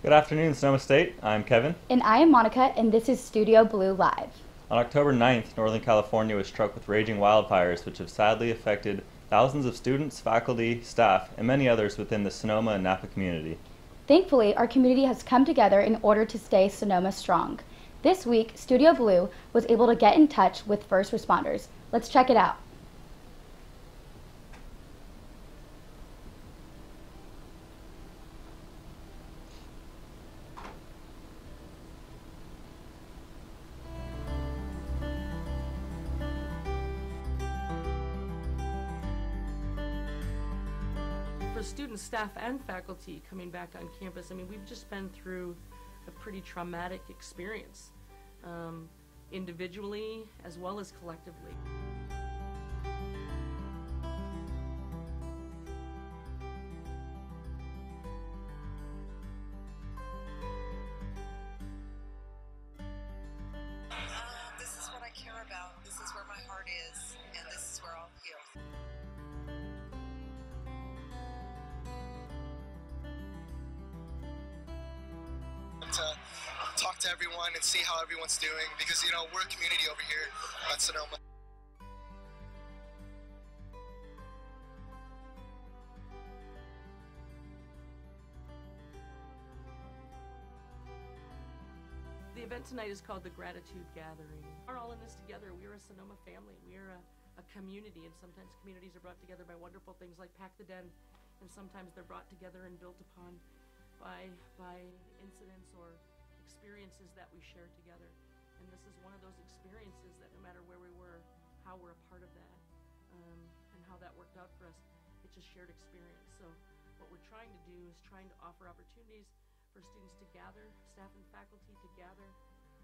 Good afternoon, Sonoma State. I'm Kevin. And I am Monica, and this is Studio Blue Live. On October 9th, Northern California was struck with raging wildfires, which have sadly affected thousands of students, faculty, staff, and many others within the Sonoma and Napa community. Thankfully, our community has come together in order to stay Sonoma strong. This week, Studio Blue was able to get in touch with first responders. Let's check it out. For students, staff, and faculty coming back on campus, I mean, we've just been through a pretty traumatic experience, individually as well as collectively. This is what I care about. This is where my heart is, and this is where I'll heal. To talk to everyone and see how everyone's doing, because we're a community over here at Sonoma. The event tonight is called the Gratitude Gathering. We're all in this together. We're a Sonoma family. We're a community, and sometimes communities are brought together by wonderful things like Pack the Den, and sometimes they're brought together and built upon by incidents or experiences that we share together. And this is one of those experiences that no matter where we were, how we're a part of that, and how that worked out for us, it's a shared experience. So what we're trying to do is trying to offer opportunities for students to gather, staff and faculty to gather,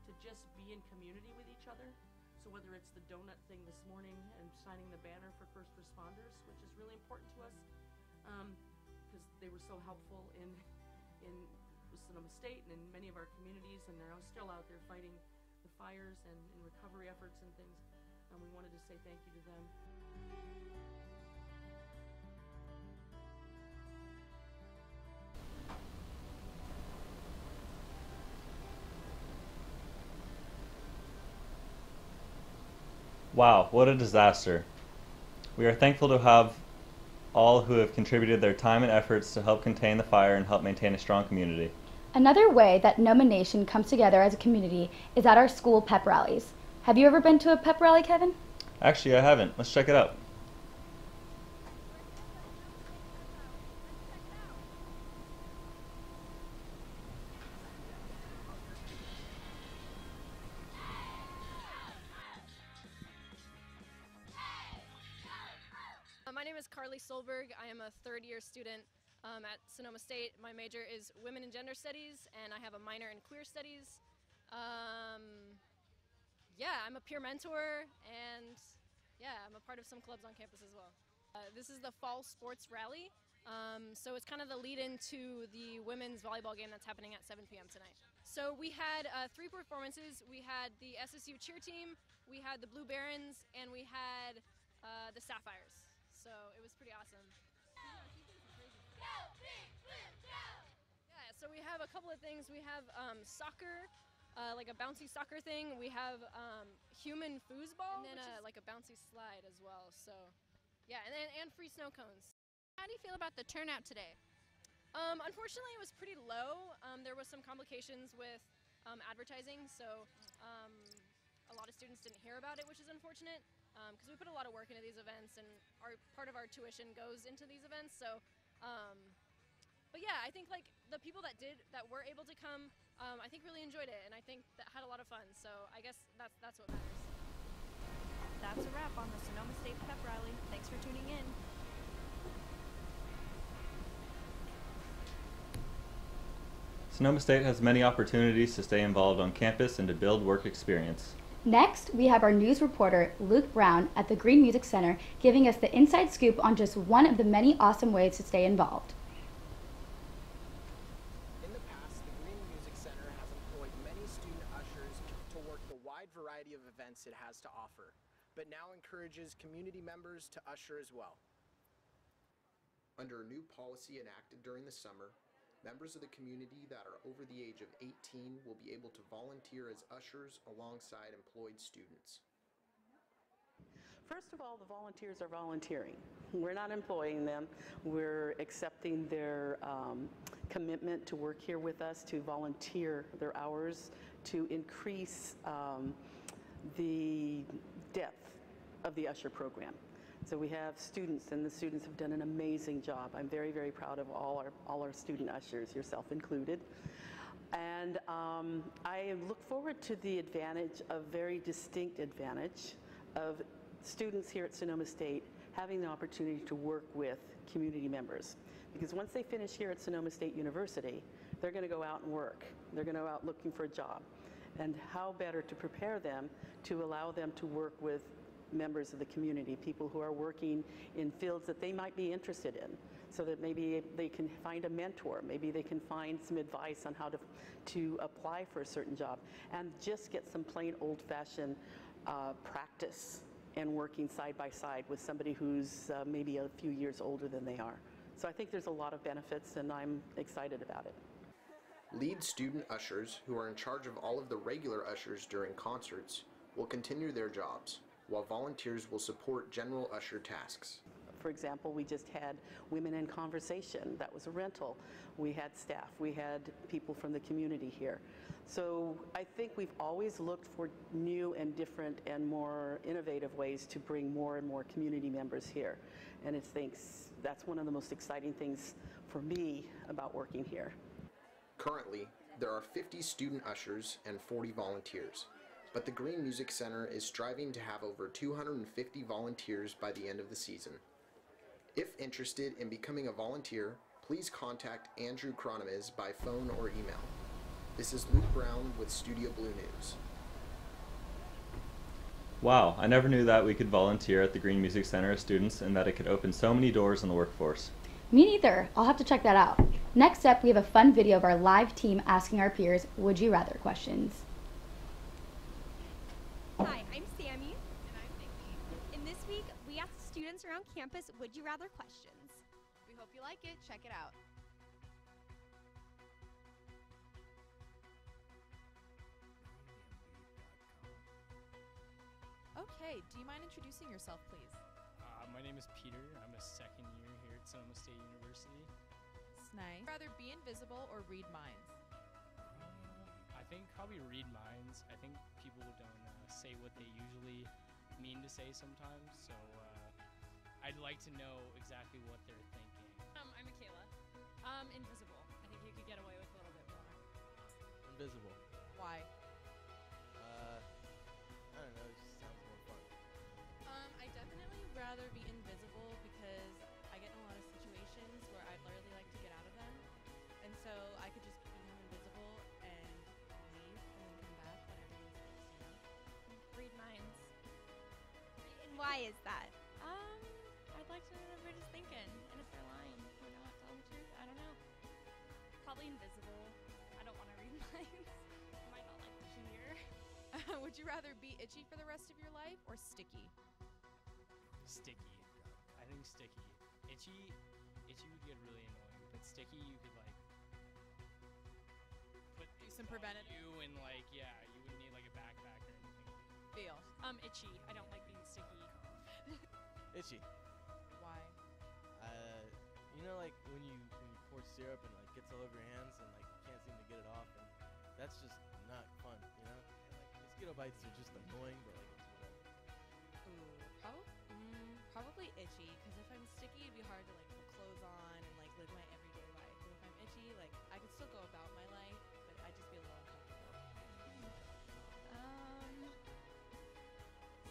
to just be in community with each other. So whether it's the donut thing this morning and signing the banner for first responders, which is really important to us, because they were so helpful in Sonoma State and in many of our communities, and they're still out there fighting the fires and recovery efforts and things. And we wanted to say thank you to them. Wow, what a disaster. We are thankful to have all who have contributed their time and efforts to help contain the fire and help maintain a strong community. Another way that Noma Nation comes together as a community is at our school pep rallies. Have you ever been to a pep rally, Kevin? Actually, I haven't. Let's check it out. My name is Carly Solberg. I am a third-year student at Sonoma State. My major is Women and Gender Studies, and I have a minor in Queer Studies. Yeah, I'm a peer mentor, and yeah, I'm a part of some clubs on campus as well. This is the Fall Sports Rally, so it's kind of the lead-in to the women's volleyball game that's happening at 7 p.m. tonight. So we had 3 performances. We had the SSU cheer team, we had the Blue Barons, and we had the Sapphires. So it was pretty awesome. Yeah, so we have a couple of things. We have soccer, like a bouncy soccer thing. We have human foosball, and then like a bouncy slide as well. So yeah, and free snow cones. How do you feel about the turnout today? Unfortunately, it was pretty low. There was some complications with advertising, so a lot of students didn't hear about it, which is unfortunate. Because we put a lot of work into these events, and part of our tuition goes into these events. So, but yeah, I think like the people that were able to come, I think really enjoyed it, and I think that had a lot of fun. So I guess that's what matters. That's a wrap on the Sonoma State Pep Rally. Thanks for tuning in. Sonoma State has many opportunities to stay involved on campus and to build work experience. Next, we have our news reporter, Luke Brown, at the Green Music Center, giving us the inside scoop on just one of the many awesome ways to stay involved. In the past, the Green Music Center has employed many student ushers to work the wide variety of events it has to offer, but now encourages community members to usher as well. Under a new policy enacted during the summer, Members of the community that are over the age of 18 will be able to volunteer as ushers alongside employed students. First of all, the volunteers are volunteering. We're not employing them. We're accepting their commitment to work here with us, to volunteer their hours, to increase the depth of the usher program. So we have students, and the students have done an amazing job. I'm very, very proud of all our student ushers, yourself included. And I look forward to the advantage, a very distinct advantage, of students here at Sonoma State having the opportunity to work with community members. Because once they finish here at Sonoma State University, they're going to go out and work. They're going to go out looking for a job. And how better to prepare them to allow them to work with members of the community, people who are working in fields that they might be interested in, so that maybe they can find a mentor, maybe they can find some advice on how to apply for a certain job, and just get some plain old-fashioned practice and working side by side with somebody who's maybe a few years older than they are. So I think there's a lot of benefits, and I'm excited about it. Lead student ushers, who are in charge of all of the regular ushers during concerts, will continue their jobs, while volunteers will support general usher tasks. For example, we just had Women in Conversation. That was a rental. We had staff. We had people from the community here. So I think we've always looked for new and different and more innovative ways to bring more and more community members here. And I think that's one of the most exciting things for me about working here. Currently, there are 50 student ushers and 40 volunteers. But the Green Music Center is striving to have over 250 volunteers by the end of the season. If interested in becoming a volunteer, please contact Andrew Cronemiz by phone or email. This is Luke Brown with Studio Blue News. Wow, I never knew that we could volunteer at the Green Music Center as students and that it could open so many doors in the workforce. Me neither. I'll have to check that out. Next up, we have a fun video of our live team asking our peers would you rather questions. Hi, I'm Sammy. And I'm Nikki. And this week, we asked students around campus would you rather questions. We hope you like it. Check it out. Okay, do you mind introducing yourself, please? My name is Peter. I'm a second year here at Sonoma State University. Nice. Rather be invisible or read minds? I think probably read minds. I think people don't say what they usually mean to say sometimes, so I'd like to know exactly what they're thinking. I'm Michaela. Invisible. I think you could get away with a little bit more. Invisible. Why? I don't know, it just sounds more fun. I definitely rather be invisible because I get in a lot of situations where I'd really like to get out of them. And so I could just become invisible and leave and then come back when everyone's supposed to know. Read minds. And why is that? I'd like to know what everybody's thinking. And if they're lying or not telling the truth, I don't know. Probably invisible. I don't want to read minds. I might not like pushing here. Would you rather be itchy for the rest of your life or sticky? Sticky. I think sticky. Itchy would get really annoying, but sticky you could like put some preventative. You and like you wouldn't need like a backpack or anything. Feel. Itchy. I don't like being sticky. Itchy. Why? You know, like when you pour syrup and like gets all over your hands and like you can't seem to get it off, and that's just not fun, you know? And, like mosquito bites are just annoying, but like it's whatever. Probably itchy, because if I'm sticky, it'd be hard to like put clothes on and like live my everyday life. But if I'm itchy, like I could still go about my life, but I'd just be a little uncomfortable.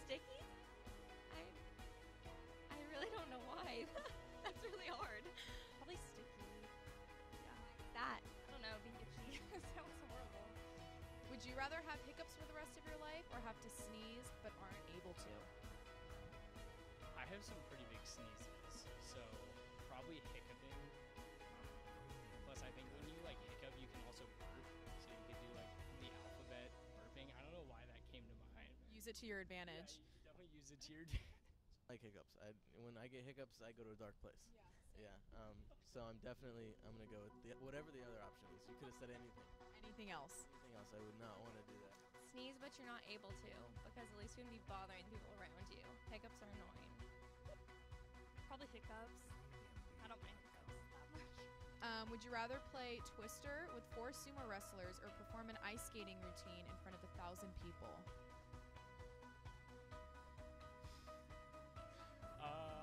Sticky? I really don't know why. That's really hard. Probably sticky. Yeah. That. I don't know, being itchy sounds horrible. Would you rather have hiccups for the rest of your life or have to sneeze but aren't able to? I have some pretty big sneezes, so probably hiccuping. Plus, I think when you like hiccup, you can also burp, so you could do like the alphabet burping. I don't know why that came to mind. Use it to your advantage. Yeah, you definitely use it to your advantage. Like hiccups. When I get hiccups, I go to a dark place. Yeah. So I'm gonna go with whatever the other option is. You could have said anything. Anything else? Anything else? I would not want to do that. Sneeze, but you're not able to, because at least you wouldn't be bothering the people around you. Hiccups are annoying. Probably hiccups. I don't mind hiccups that much. Would you rather play Twister with 4 sumo wrestlers or perform an ice skating routine in front of 1,000 people?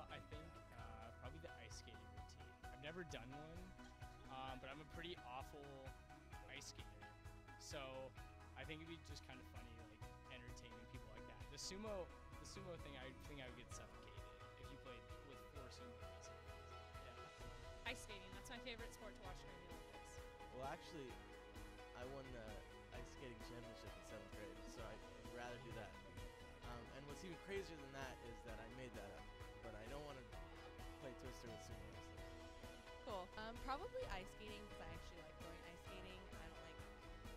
I think probably the ice skating routine. I've never done one, but I'm a pretty awful ice skater. So I think it'd be just kind of funny, like entertaining people like that. The sumo thing, I think I would get suffocated if you played with 4 sumo wrestlers. Yeah. Ice skating, that's my favorite sport to watch during the Olympics. Well, actually, I won the ice skating championship in 7th grade, so I'd rather do that. And what's even crazier than that is that I made that up, but I don't want to play Twister with sumo wrestlers. Cool. Probably ice skating because I actually like going ice skating. I don't like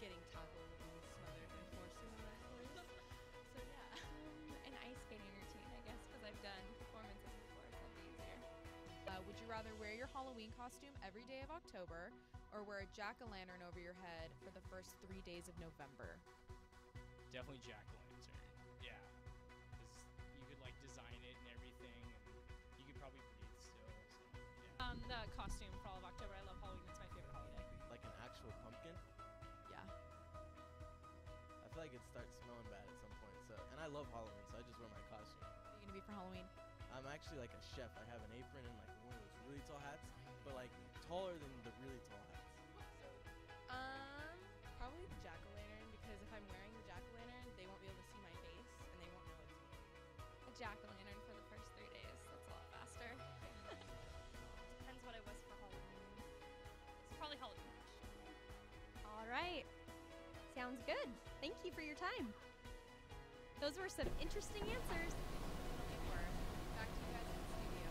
getting toggled and smothered by 4 sumo wrestlers. So yeah. An ice skating routine, I guess, because I've done performances before, so it'll be easier. Would you rather wear your Halloween costume every day of October or wear a jack-o'-lantern over your head for the first 3 days of November? Definitely jack-o'-lantern. Yeah. Because you could like design it and everything, and you could probably breathe still. So, yeah. The costume for all of October. I love Halloween. It's my favorite holiday. Like an actual pumpkin? Yeah. I feel like it starts smelling bad at some point. So, and I love Halloween, so I just wear my costume. What are you gonna be for Halloween? I'm actually like a chef. I have an apron and like one of those really tall hats, but like taller than the really tall hats. Probably the jack-o'-lantern because if I'm wearing the jack-o'-lantern, they won't be able to see my face and they won't know it's me. A jack-o'-lantern for the first 3 days. That's a lot faster. Depends what I was for Halloween. It's probably Halloween. All right. Sounds good. Thank you for your time. Those were some interesting answers. They were. Back to you guys in the studio.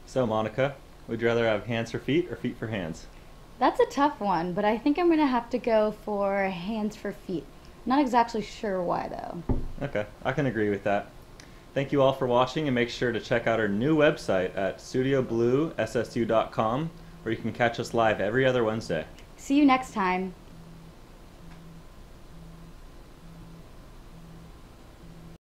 So, Monica, would you rather have hands for feet or feet for hands? That's a tough one, but I think I'm going to have to go for hands for feet. Not exactly sure why, though. Okay, I can agree with that. Thank you all for watching, and make sure to check out our new website at studiobluessu.com, where you can catch us live every other Wednesday. See you next time.